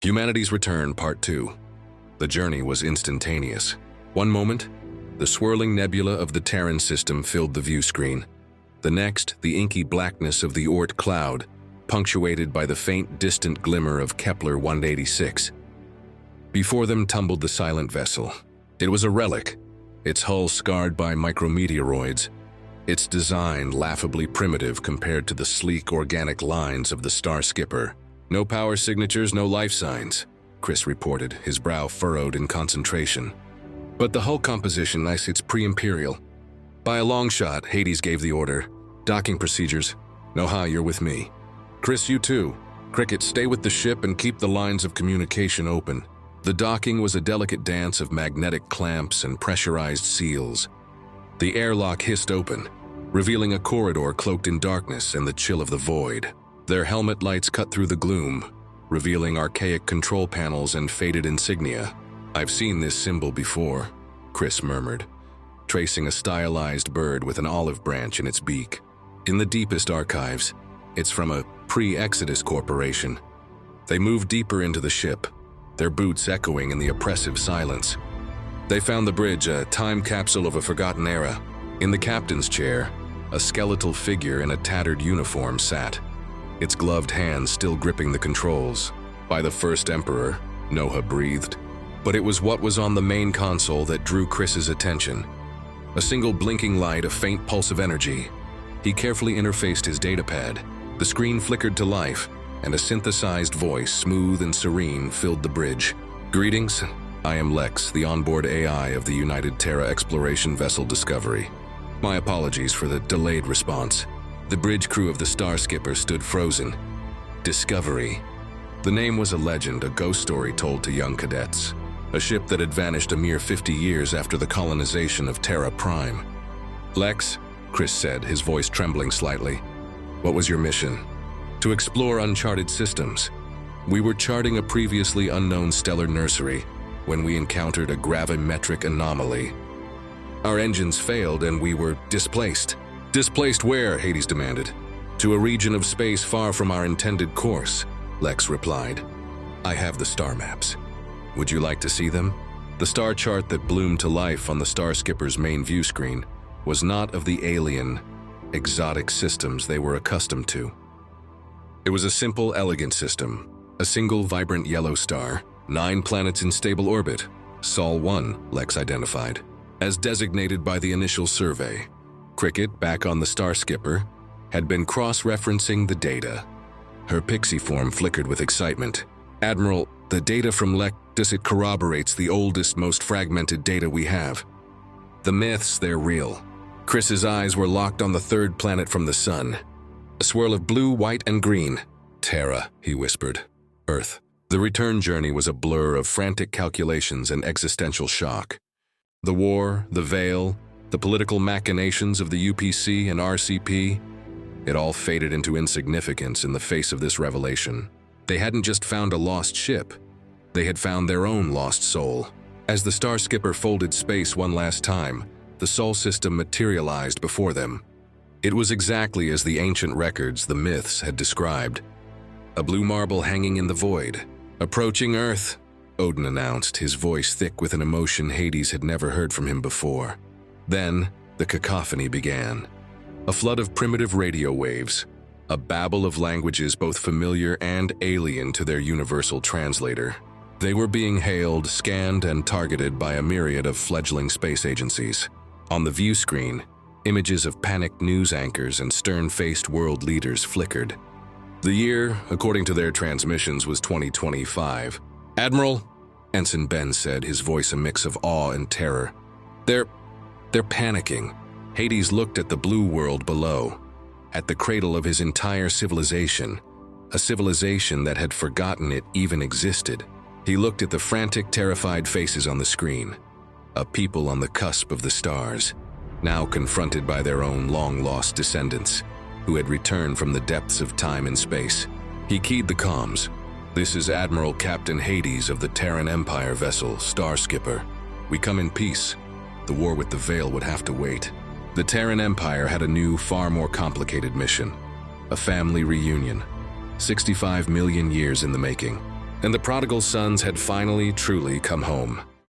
Humanity's Return, Part 2. The journey was instantaneous. One moment, the swirling nebula of the Terran system filled the view screen. The next, the inky blackness of the Oort cloud, punctuated by the faint, distant glimmer of Kepler-186. Before them tumbled the silent vessel. It was a relic, its hull scarred by micrometeoroids, its design laughably primitive compared to the sleek, organic lines of the Star Skipper. No power signatures, no life signs, Chris reported, his brow furrowed in concentration. But the hull composition, it's pre-imperial. By a long shot, Hades gave the order. Docking procedures. Noha, you're with me. Chris, you too. Cricket, stay with the ship and keep the lines of communication open. The docking was a delicate dance of magnetic clamps and pressurized seals. The airlock hissed open, revealing a corridor cloaked in darkness and the chill of the void. Their helmet lights cut through the gloom, revealing archaic control panels and faded insignia. I've seen this symbol before, Chris murmured, tracing a stylized bird with an olive branch in its beak. In the deepest archives, it's from a pre-Exodus corporation. They moved deeper into the ship, their boots echoing in the oppressive silence. They found the bridge, a time capsule of a forgotten era. In the captain's chair, a skeletal figure in a tattered uniform sat, its gloved hands still gripping the controls. By the first Emperor, Noha breathed. But it was what was on the main console that drew Chris's attention. A single blinking light, a faint pulse of energy. He carefully interfaced his datapad. The screen flickered to life, and a synthesized voice, smooth and serene, filled the bridge. Greetings, I am Lex, the onboard AI of the United Terra Exploration Vessel Discovery. My apologies for the delayed response. The bridge crew of the Star Skipper stood frozen. Discovery. The name was a legend, a ghost story told to young cadets. A ship that had vanished a mere 50 years after the colonization of Terra Prime. Lex, Chris said, his voice trembling slightly. What was your mission? To explore uncharted systems. We were charting a previously unknown stellar nursery when we encountered a gravimetric anomaly. Our engines failed and we were displaced. Displaced where? Hades demanded. To a region of space far from our intended course, Lex replied. I have the star maps. Would you like to see them? The star chart that bloomed to life on the Star Skipper's main view screen was not of the alien, exotic systems they were accustomed to. It was a simple, elegant system, a single vibrant yellow star, 9 planets in stable orbit, Sol 1, Lex identified, as designated by the initial survey. Cricket, back on the Star Skipper, had been cross-referencing the data. Her pixie form flickered with excitement. Admiral, the data from Lectus, it corroborates the oldest, most fragmented data we have. The myths, they're real. Chris's eyes were locked on the third planet from the sun. A swirl of blue, white, and green. Terra, he whispered. Earth. The return journey was a blur of frantic calculations and existential shock. The war, the veil, the political machinations of the UPC and RCP, it all faded into insignificance in the face of this revelation. They hadn't just found a lost ship, they had found their own lost soul. As the Star Skipper folded space one last time, the Sol system materialized before them. It was exactly as the ancient records, the myths, had described. A blue marble hanging in the void. Approaching Earth, Odin announced, his voice thick with an emotion Hades had never heard from him before. Then, the cacophony began. A flood of primitive radio waves, a babble of languages both familiar and alien to their universal translator. They were being hailed, scanned, and targeted by a myriad of fledgling space agencies. On the view screen, images of panicked news anchors and stern-faced world leaders flickered. The year, according to their transmissions, was 2025. Admiral, Ensign Ben said, his voice a mix of awe and terror. They're panicking. Hades looked at the blue world below, at the cradle of his entire civilization, a civilization that had forgotten it even existed. He looked at the frantic, terrified faces on the screen, a people on the cusp of the stars, now confronted by their own long-lost descendants, who had returned from the depths of time and space. He keyed the comms. This is Admiral Captain Hades of the Terran Empire vessel, Star Skipper. We come in peace. The war with the Veil would have to wait. The Terran Empire had a new, far more complicated mission. A family reunion. 65 million years in the making. and the prodigal sons had finally truly come home.